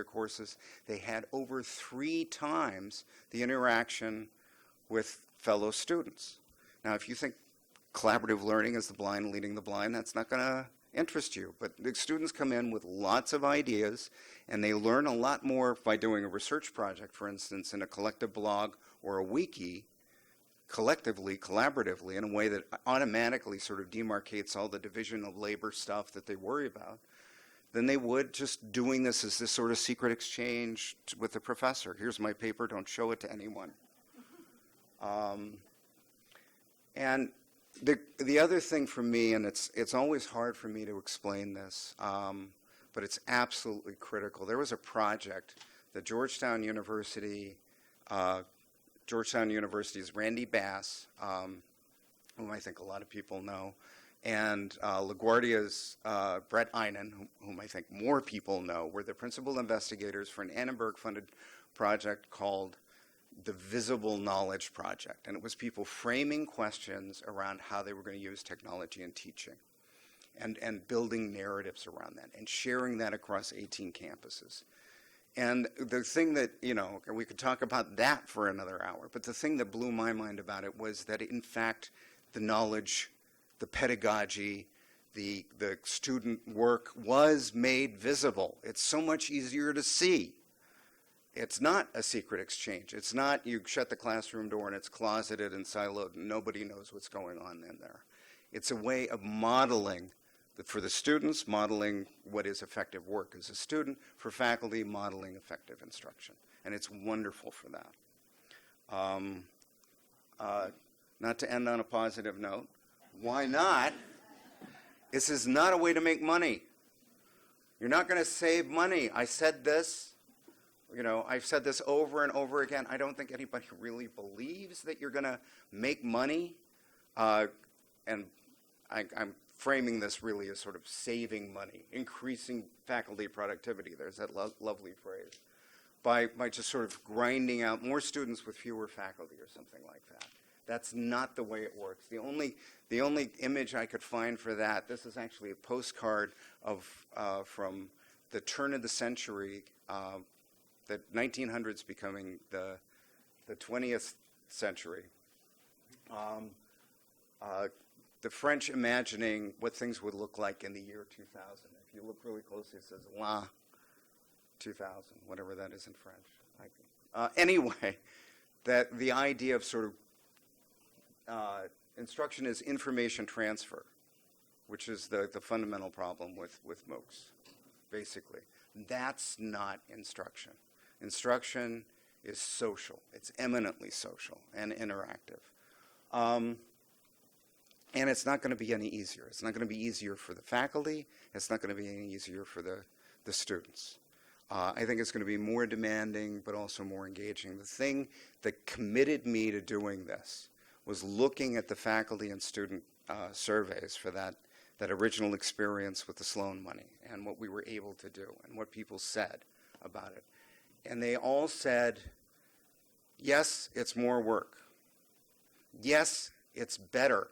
their courses, they had over 3 times the interaction with fellow students. Now, if you think collaborative learning is the blind leading the blind, that's not going to interest you. But the students come in with lots of ideas, and they learn a lot more by doing a research project, for instance, in a collective blog or a wiki, collectively, collaboratively, in a way that automatically sort of demarcates all the division of labor stuff that they worry about, than they would just doing this as this sort of secret exchange with the professor. Here's my paper, don't show it to anyone. And the other thing for me, and it's always hard for me to explain this, but it's absolutely critical. There was a project that Georgetown University's Randy Bass, whom I think a lot of people know, and LaGuardia's Brett Einen, whom I think more people know, were the principal investigators for an Annenberg-funded project called the Visible Knowledge Project. And it was people framing questions around how they were going to use technology in teaching and building narratives around that and sharing that across 18 campuses. And the thing that, you know, we could talk about that for another hour, but the thing that blew my mind about it was that, in fact, the knowledge, the pedagogy, the student work was made visible. It's so much easier to see. It's not a secret exchange. It's not you shut the classroom door and it's closeted and siloed and nobody knows what's going on in there. It's a way of modeling, for the students, modeling what is effective work as a student, for faculty, modeling effective instruction. And it's wonderful for that. Not to end on a positive note, why not? This is not a way to make money. You're not going to save money. I said this. You know, I've said this over and over again. I don't think anybody really believes that you're going to make money. And I'm framing this really as sort of saving money, increasing faculty productivity. There's that lovely phrase. By just sort of grinding out more students with fewer faculty or something like that. That's not the way it works. The only image I could find for that, this is actually a postcard of from the turn of the century, the 1900s becoming the 20th century. The French imagining what things would look like in the year 2000. If you look really closely, it says "la 2000," whatever that is in French. Anyway, that the idea of sort of instruction is information transfer, which is the fundamental problem with MOOCs, basically. That's not instruction. Instruction is social. It's eminently social and interactive. And it's not going to be any easier. It's not going to be easier for the faculty. It's not going to be any easier for the students. I think it's going to be more demanding, but also more engaging. The thing that committed me to doing this was looking at the faculty and student surveys for that original experience with the Sloan money and what we were able to do and what people said about it. And they all said, yes, it's more work. Yes, it's better.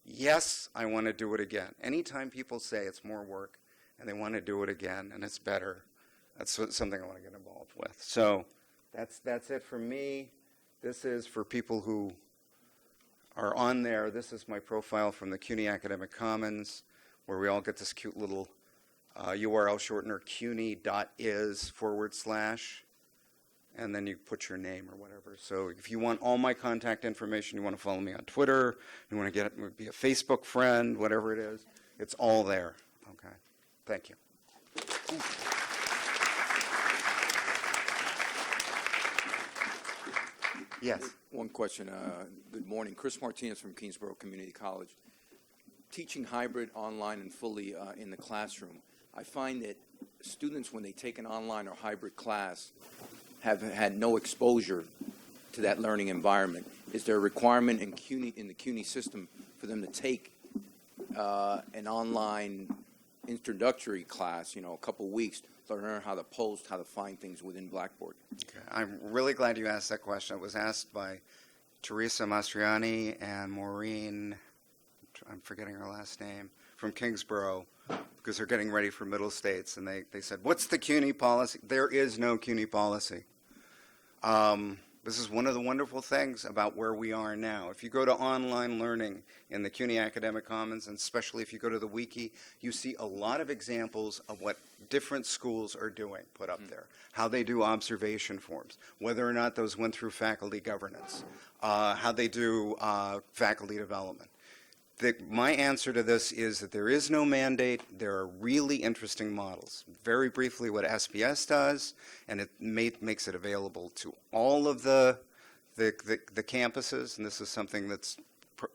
Yes, I want to do it again. Anytime people say it's more work and they want to do it again and it's better, that's something I want to get involved with. So that's it for me. This is for people who are on there. This is my profile from the CUNY Academic Commons, where we all get this cute little URL shortener, cuny.is/, and then you put your name or whatever. So if you want all my contact information, you want to follow me on Twitter, you want to be a Facebook friend, whatever it is, it's all there. Okay. Thank you. Yes. One question. Good morning. Chris Martinez from Kingsborough Community College. Teaching hybrid, online, and fully in the classroom, I find that students, when they take an online or hybrid class, have had no exposure to that learning environment. Is there a requirement in the CUNY system for them to take an online introductory class, you know, a couple weeks to learn how to post, how to find things within Blackboard? Okay. I'm really glad you asked that question. It was asked by Teresa Mastriani and Maureen, I'm forgetting her last name, from Kingsborough because they're getting ready for middle states, and they said, "What's the CUNY policy?" There is no CUNY policy. This is one of the wonderful things about where we are now. If you go to online learning in the CUNY Academic Commons, and especially if you go to the wiki, you see a lot of examples of what different schools are doing put up there, how they do observation forms, whether or not those went through faculty governance, how they do faculty development. My answer to this is that there is no mandate. There are really interesting models. Very briefly, what SBS does, and it makes it available to all of the campuses, and this is something that's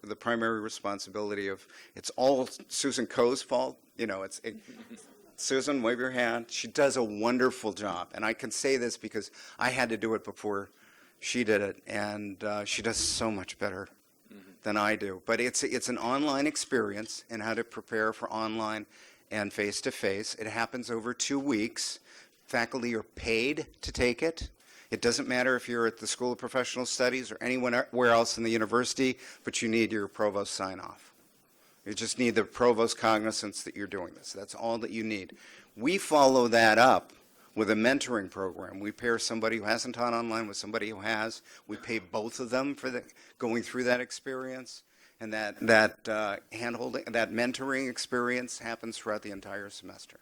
the primary responsibility of, it's all Susan Koh's fault. You know, Susan, wave your hand. She does a wonderful job, and I can say this because I had to do it before she did it, and she does so much better than I do. But it's an online experience and how to prepare for online and face-to-face. It happens over 2 weeks. Faculty are paid to take it. It doesn't matter if you're at the School of Professional Studies or anywhere else in the university, but you need your provost sign-off. You just need the provost cognizance that you're doing this. That's all that you need. We follow that up with a mentoring program. We pair somebody who hasn't taught online with somebody who has. We pay both of them for going through that experience, and that hand-holding, that mentoring experience happens throughout the entire semester.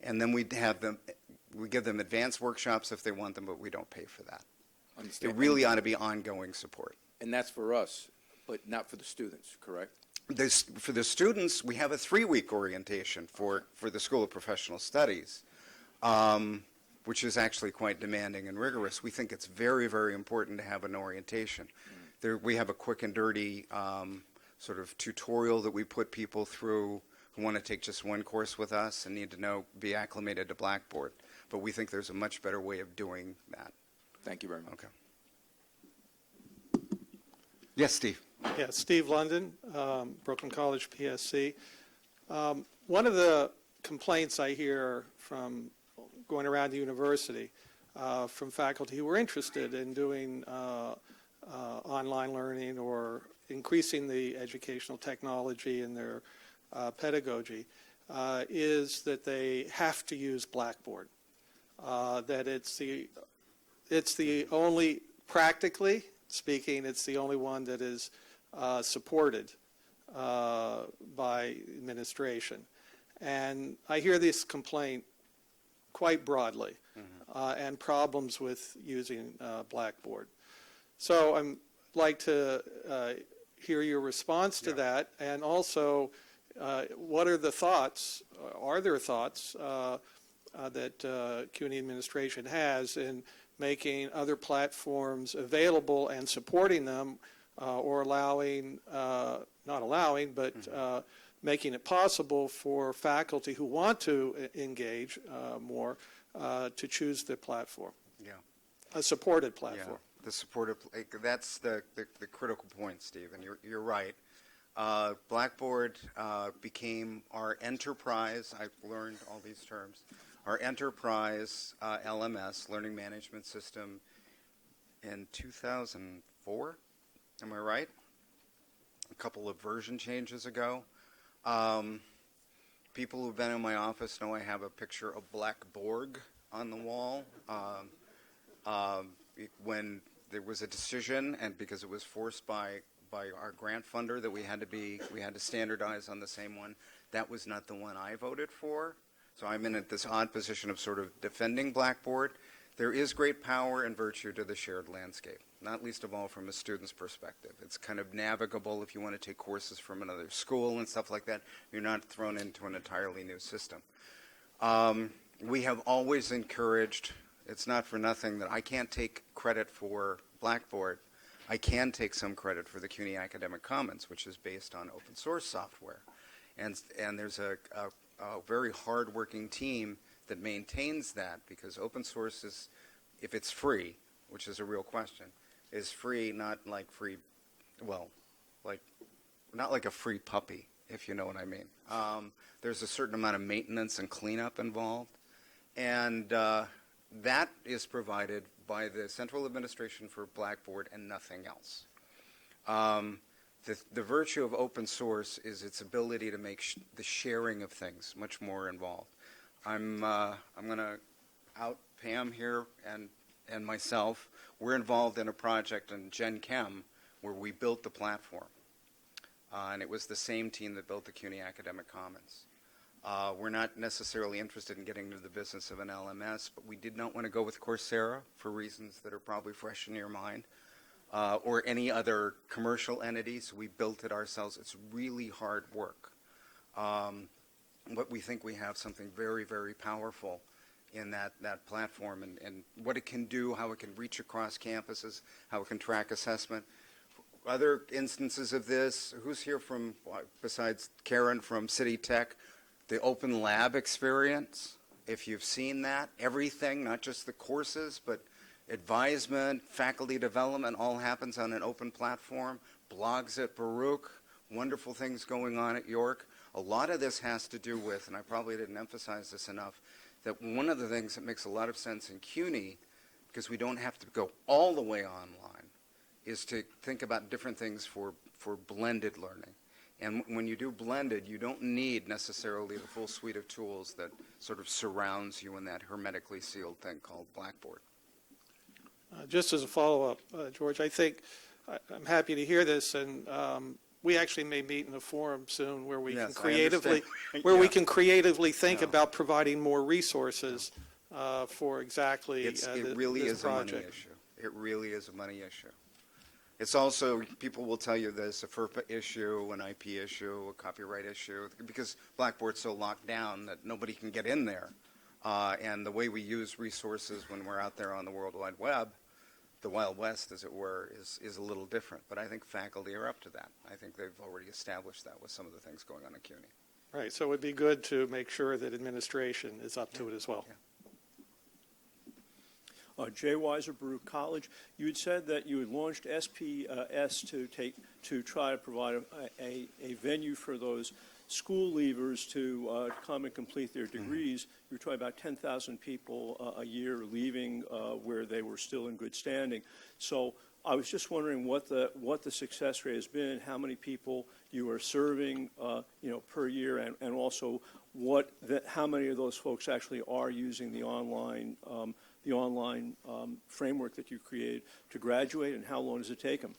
And then we give them advanced workshops if they want them, but we don't pay for that. Understand. It really ought to be ongoing support. And that's for us, but not for the students, correct? For the students, we have a 3-week orientation for the School of Professional Studies, which is actually quite demanding and rigorous. We think it's very, very important to have an orientation. We have a quick and dirty sort of tutorial that we put people through who want to take just one course with us and need to be acclimated to Blackboard. But we think there's a much better way of doing that. Thank you very much. Okay. Yes, Steve. Yeah, Steve London, Brooklyn College PSC. One of the complaints I hear from going around the university from faculty who are interested in doing online learning or increasing the educational technology in their pedagogy is that they have to use Blackboard. That it's the only, practically speaking, it's the only one that is supported by administration. And I hear this complaint quite broadly, and problems with using Blackboard. So I'd like to hear your response to that, and also what are the thoughts, are there thoughts that CUNY administration has in making other platforms available and supporting them, or allowing, not allowing, but making it possible for faculty who want to engage more to choose the platform. Yeah. A supported platform. Yeah, the supportive, that's the critical point, Steve, and you're right. Blackboard became our enterprise, I've learned all these terms, our enterprise LMS, Learning Management System, in 2004, am I right? A couple of version changes ago. People who've been in my office know I have a picture of Blackborg on the wall. When there was a decision, and because it was forced by our grant funder that we had to standardize on the same one, that was not the one I voted for. So I'm in this odd position of sort of defending Blackboard. There is great power and virtue to the shared landscape, not least of all from a student's perspective. It's kind of navigable if you want to take courses from another school and stuff like that. You're not thrown into an entirely new system. We have always encouraged, it's not for nothing that I can't take credit for Blackboard. I can take some credit for the CUNY Academic Commons, which is based on open source software. And there's a very hard-working team that maintains that, because open source is, if it's free, which is a real question, is free, not like free, well, like, not like a free puppy, if you know what I mean. There's a certain amount of maintenance and cleanup involved, and that is provided by the Central Administration for Blackboard and nothing else. the virtue of open source is its ability to make the sharing of things much more involved. I'm going to out Pam here and myself. We're involved in a project in Gen Chem where we built the platform. And it was the same team that built the CUNY Academic Commons. We're not necessarily interested in getting into the business of an LMS, but we did not want to go with Coursera for reasons that are probably fresh in your mind, or any other commercial entities. We built it ourselves. It's really hard work. But we think we have something very, very powerful in that platform and what it can do, how it can reach across campuses, how it can track assessment. Other instances of this, who's here from, besides Karen from City Tech, the Open Lab experience? If you've seen that, everything, not just the courses, but advisement, faculty development, all happens on an open platform. Blogs at Baruch, wonderful things going on at York. A lot of this has to do with, and I probably didn't emphasize this enough, that one of the things that makes a lot of sense in CUNY, because we don't have to go all the way online, is to think about different things for blended learning. And when you do blended, you don't need necessarily the full suite of tools that sort of surrounds you in that hermetically sealed thing called Blackboard. Just as a follow-up, George, I think I'm happy to hear this, and we actually may meet in a forum soon where we Yes, can I creatively, understand. where we Yeah. can creatively think Yeah. about providing more resources for exactly It really this is a money project. issue. It really is a money issue. It's also, people will tell you there's a FERPA issue, an IP issue, a copyright issue, because Blackboard's so locked down that nobody can get in there. And the way we use resources when we're out there on the World Wide Web, the Wild West, as it were, is a little different. But I think faculty are up to that. I think they've already established that with some of the things going on at CUNY. Right, so it would be good to make sure that administration is up to it as well. Yeah. Jay Weiser, Baruch College. You had said that you had launched SPS to try to provide a venue for those school leavers to come and complete their degrees. You were talking about 10,000 people a year leaving where they were still in good standing. So I was just wondering what the success rate has been, how many people you are serving, per year, and also how many of those folks actually are using the online framework that you created to graduate, and how long does it take them?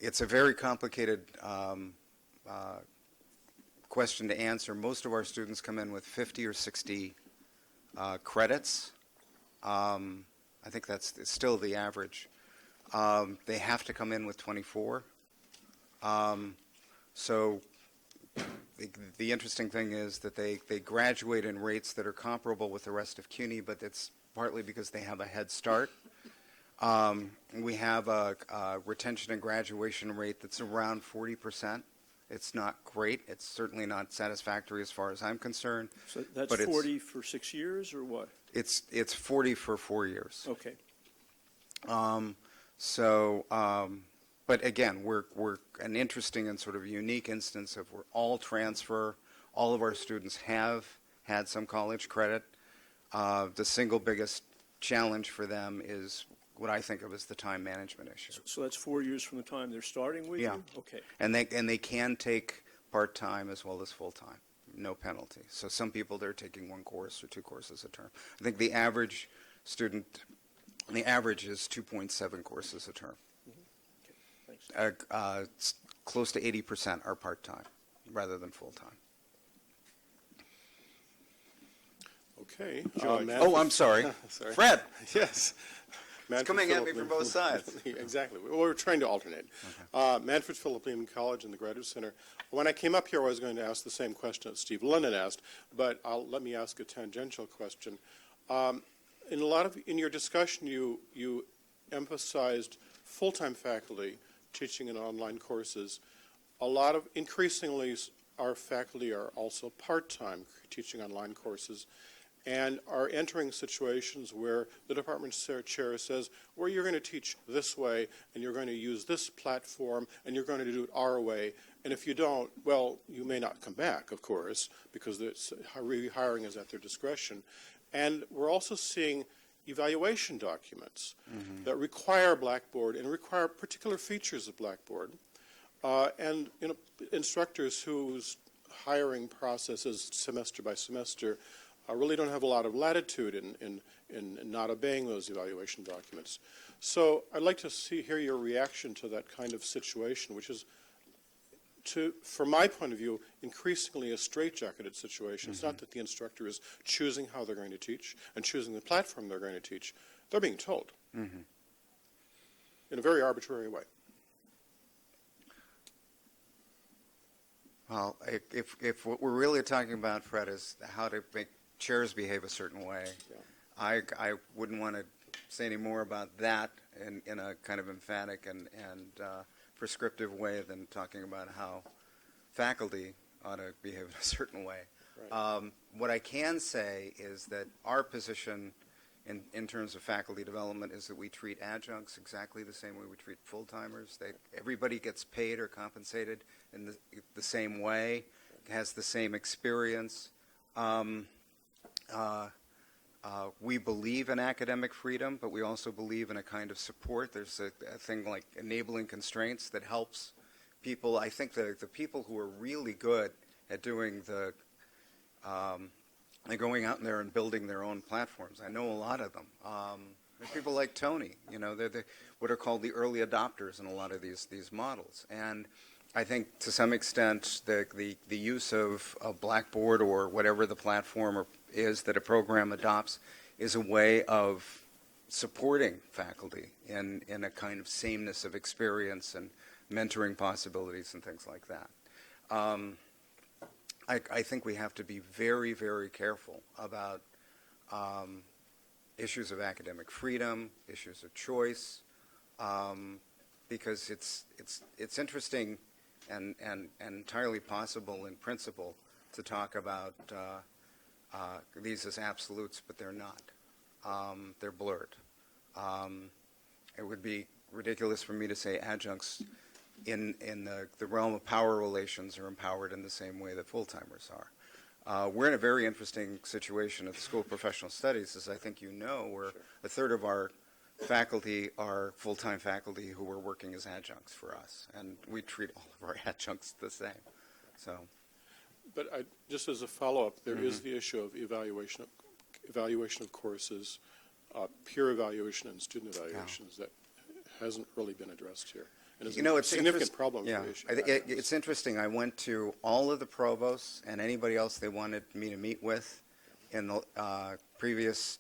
It's a very complicated question to answer. Most of our students come in with 50 or 60 credits. I think that's still the average. They have to come in with 24. So the interesting thing is that they graduate in rates that are comparable with the rest of CUNY, but it's partly because they have a head start. We have a retention and graduation rate that's around 40%. It's not great. It's certainly not satisfactory as far as I'm concerned. So that's but 40 for 6 years, or what? It's 40 for 4 years. Okay. But again, we're an interesting and sort of unique instance of we're all transfer. All of our students have had some college credit. The single biggest challenge for them is what I think of as the time management issue. So that's 4 years from the time they're starting with Yeah. you? Okay. And they can take part-time as well as full-time, no penalty. So some people, they're taking one course or two courses a term. I think the average student, the average is 2.7 courses a term. Thanks. Close to 80% are part-time rather than full-time. Okay. George. I'm sorry. Sorry. Fred, Yes. it's coming at me from both sides. Exactly. Well, we're trying to alternate. Manfred Philip Lehman College and the Graduate Center. When I came up here, I was going to ask the same question that Steve Lennon asked, but let me ask a tangential question. In your discussion, you emphasized full-time faculty teaching in online courses. Increasingly, our faculty are also part-time teaching online courses and are entering situations where the department chair says, well, you're going to teach this way, and you're going to use this platform, and you're going to do it our way. And if you don't, well, you may not come back, of course, because rehiring is at their discretion. And we're also seeing evaluation documents that require Blackboard and require particular features of Blackboard. And instructors whose hiring process is semester by semester really don't have a lot of latitude in not obeying those evaluation documents. So I'd like to hear your reaction to that kind of situation, which is, from my point of view, increasingly a straitjacketed situation. It's not that the instructor is choosing how they're going to teach and choosing the platform they're going to teach. They're being told in a very arbitrary way. Well, if what we're really talking about, Fred, is how to make chairs behave a certain way, I wouldn't want to say any more about that in a kind of emphatic and prescriptive way than talking about how faculty ought to behave in a certain way. Right. What I can say is that our position in terms of faculty development is that we treat adjuncts exactly the same way we treat full-timers. Everybody gets paid or compensated in the same way, has the same experience. We believe in academic freedom, but we also believe in a kind of support. There's a thing like enabling constraints that helps people. I think the people who are really good at doing they're going out there and building their own platforms. I know a lot of them. There's people like Tony. They're what are called the early adopters in a lot of these models. And I think to some extent the use of Blackboard or whatever the platform is that a program adopts is a way of supporting faculty in a kind of sameness of experience and mentoring possibilities and things like that. I think we have to be very, very careful about issues of academic freedom, issues of choice, because it's interesting and entirely possible in principle to talk about these as absolutes, but they're not. They're blurred. It would be ridiculous for me to say adjuncts in the realm of power relations are empowered in the same way that full-timers are. We're in a very interesting situation at the School of Professional Studies, as I think you know, where a third of our faculty are full-time faculty who are working as adjuncts for us, and we treat all of our adjuncts the same. So, but just as a follow-up, there is the issue of evaluation of courses, peer evaluation and student evaluations that hasn't really been addressed here. And it's a significant problem for the issue. It's interesting. I went to all of the provosts and anybody else they wanted me to meet with in the previous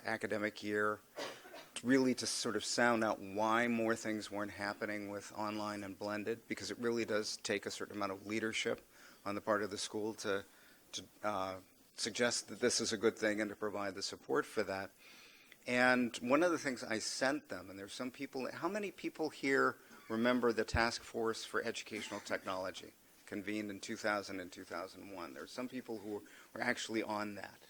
academic year, really to sort of sound out why more things weren't happening with online and blended, because it really does take a certain amount of leadership on the part of the school to suggest that this is a good thing and to provide the support for that. And one of the things I sent them, and there's some people, how many people here remember the Task Force for Educational Technology, convened in 2000 and 2001? There's some people who were actually on that.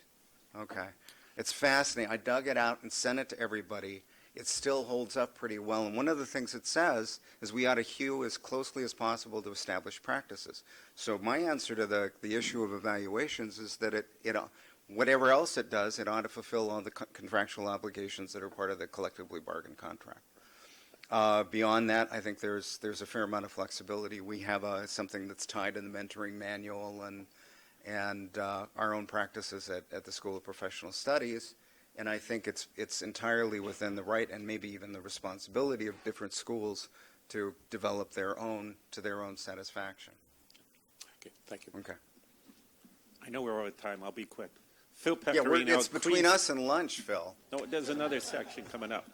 Okay. It's fascinating. I dug it out and sent it to everybody. It still holds up pretty well. And one of the things it says is we ought to hew as closely as possible to established practices. So my answer to the issue of evaluations is that it whatever else it does, it ought to fulfill all the contractual obligations that are part of the collectively bargained contract. Beyond that, I think there's a fair amount of flexibility. We have something that's tied in the mentoring manual and our own practices at the School of Professional Studies, and I think it's entirely within the right and maybe even the responsibility of different schools to develop their own to their own satisfaction. Okay, thank you. Okay. I know we're out of time. I'll be quick. Phil Yeah, Pecorino. it's between us and lunch, Phil. No, there's another section coming up.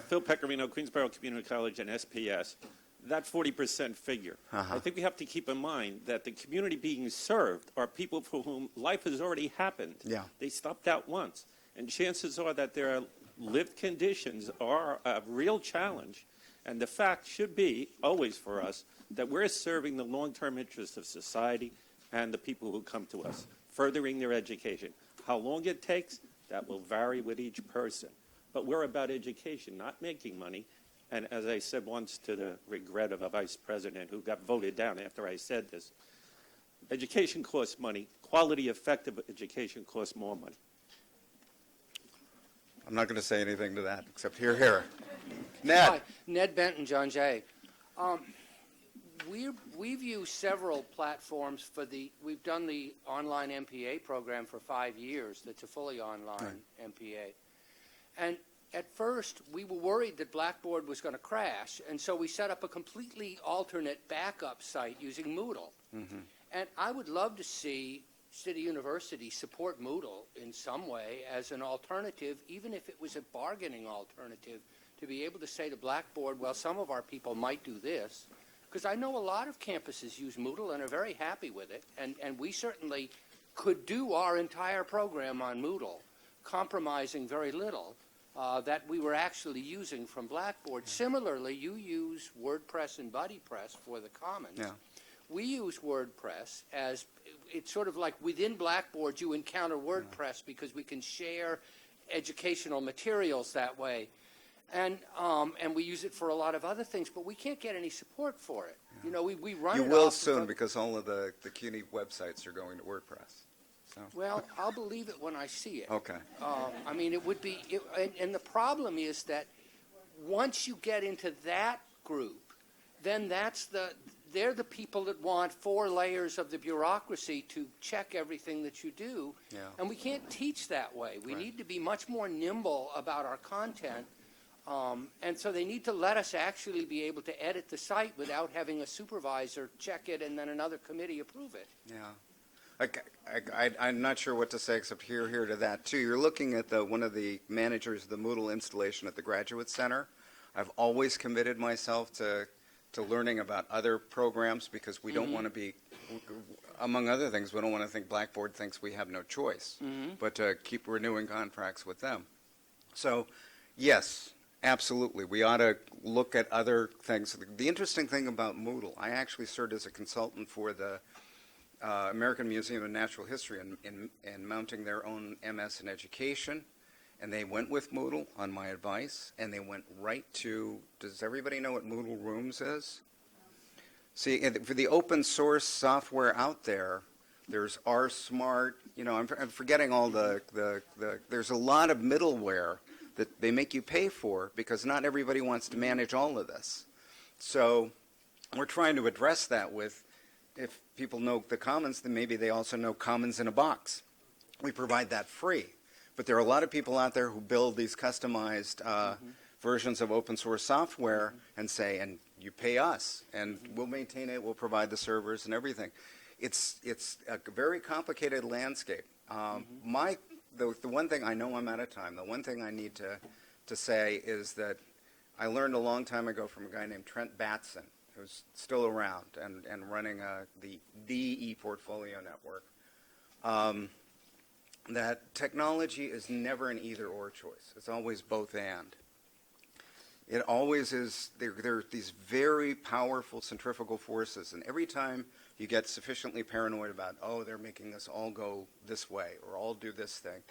Phil Pecorino, Queensborough Community College, and SPS. That 40% figure. I think we have to keep in mind that the community being served are people for whom life has already happened. Yeah. They stopped out once. And chances are that their lived conditions are a real challenge. And the fact should be, always for us, that we're serving the long-term interests of society and the people who come to us, furthering their education. How long it takes, that will vary with each person. But we're about education, not making money. And as I said once to the regret of a vice president who got voted down after I said this, education costs money. Quality, effective education costs more money. I'm not going to say anything to that, except here, here. Ned? Hi, Ned Benton, John Jay. We've used several platforms for we've done the online MPA program for 5 years. That's a fully online MPA. And at first, we were worried that Blackboard was going to crash, and so we set up a completely alternate backup site using Moodle. And I would love to see City University support Moodle in some way as an alternative, even if it was a bargaining alternative, to be able to say to Blackboard, well, some of our people might do this. Because I know a lot of campuses use Moodle and are very happy with it, and we certainly could do our entire program on Moodle, compromising very little that we were actually using from Blackboard. Similarly, you use WordPress and BuddyPress for the Commons. Yeah. We use WordPress as, it's sort of like within Blackboard you encounter WordPress because we can share educational materials that way. And we use it for a lot of other things, but we can't get any support for it. You know, we run You it will off soon, of- because all of the CUNY websites are going to WordPress. So, Well, I'll believe it when I see it. okay. I mean, it would be, and the problem is that once you get into that group, then they're the people that want 4 layers of the bureaucracy to check everything that you do. Yeah. And we can't teach that way. We Right. need to be much more nimble about our content. And so they need to let us actually be able to edit the site without having a supervisor check it and then another committee approve it. Yeah. I'm not sure what to say except here to that, too. You're looking at one of the managers of the Moodle installation at the Graduate Center. I've always committed myself to learning about other programs because we don't want to be, among other things, we don't want to think Blackboard thinks we have no choice, but to keep renewing contracts with them. So, yes, absolutely. We ought to look at other things. The interesting thing about Moodle, I actually served as a consultant for the American Museum of Natural History in mounting their own MS in education, and they went with Moodle on my advice, and they went right to, does everybody know what Moodle Rooms is? See, for the open source software out there, there's RSmart, you know, I'm forgetting all there's a lot of middleware that they make you pay for because not everybody wants to manage all of this. So we're trying to address that with, if people know the Commons, then maybe they also know Commons in a box. We provide that free. But there are a lot of people out there who build these customized versions of open source software and say, and you pay us, and we'll maintain it, we'll provide the servers and everything. It's a very complicated landscape. The one thing, I know I'm out of time, the one thing I need to say is that I learned a long time ago from a guy named Trent Batson, who's still around and running the ePortfolio network, that technology is never an either-or choice. It's always both and. It always is, there are these very powerful centrifugal forces, and every time you get sufficiently paranoid about, oh, they're making us all go this way or all do this thing,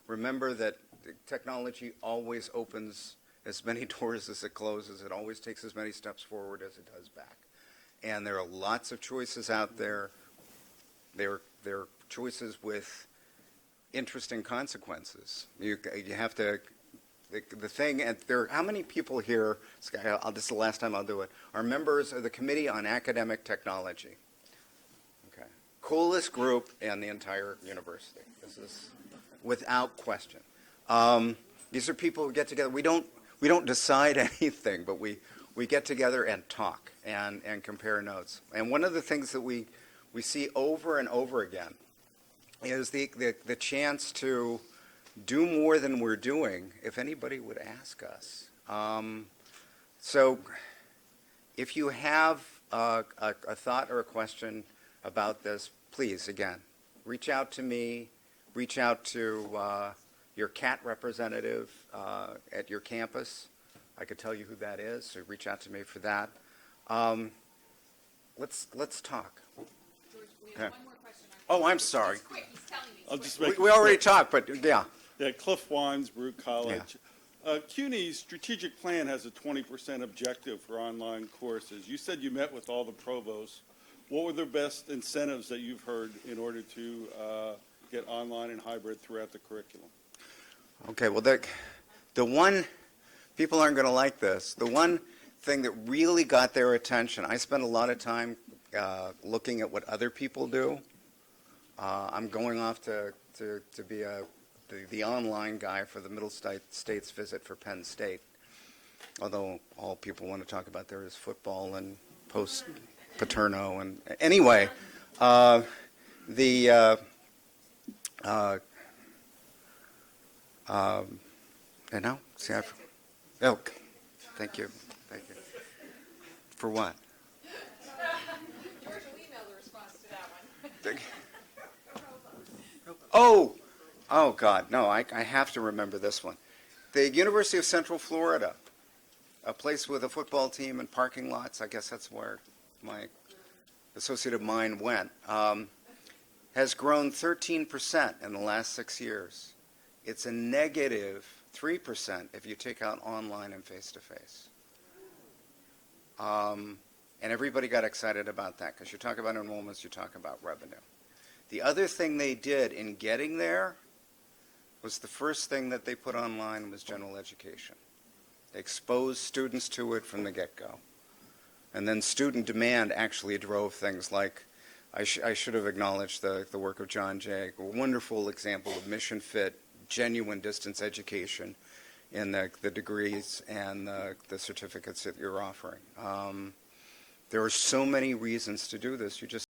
remember that technology always opens as many doors as it closes. It always takes as many steps forward as it does back. And there are lots of choices out there. There are choices with interesting consequences. You have to, the thing, and how many people here, this is the last time I'll do it, are members of the Committee on Academic Technology? Okay. Coolest group in the entire university. This is without question. These are people who get together. We don't decide anything, but we get together and talk and compare notes. And one of the things that we see over and over again is the chance to do more than we're doing if anybody would ask us. So if you have a thought or a question about this, please, again, reach out to me, reach out to your CAT representative at your campus. I could tell you who that is, so reach out to me for that. Let's talk. George, we Okay. have one more question. On Oh, I'm sorry. It's quick, he's telling me. I'll It's just quick. make We already talked, but yeah. Yeah, Cliff Wines, Brew College. CUNY's strategic plan has a 20% objective for online courses. You said you met with all the provosts. What were the best incentives that you've heard in order to get online and hybrid throughout the curriculum? Okay, well, The one, people aren't going to like this, the one thing that really got their attention, I spent a lot of time looking at what other people do. I'm going off to be the online guy for the Middle States visit for Penn State, although all people want to talk about there is football and post-Paterno. And anyway, and now, see, oh, thank you. Thank you. For what? George will email the response to that one. Oh, God, no, I have to remember this one. The University of Central Florida, a place with a football team and parking lots, I guess that's where my associate of mine went, has grown 13% in the last 6 years. It's a negative 3% if you take out online and face-to-face. And everybody got excited about that because you talk about enrollments, you talk about revenue. The other thing they did in getting there was the first thing that they put online was general education. They exposed students to it from the get-go. And then student demand actually drove things like, I should have acknowledged the work of John Jay, a wonderful example of mission-fit, genuine distance education in the degrees and the certificates that you're offering. There are so many reasons to do this. You just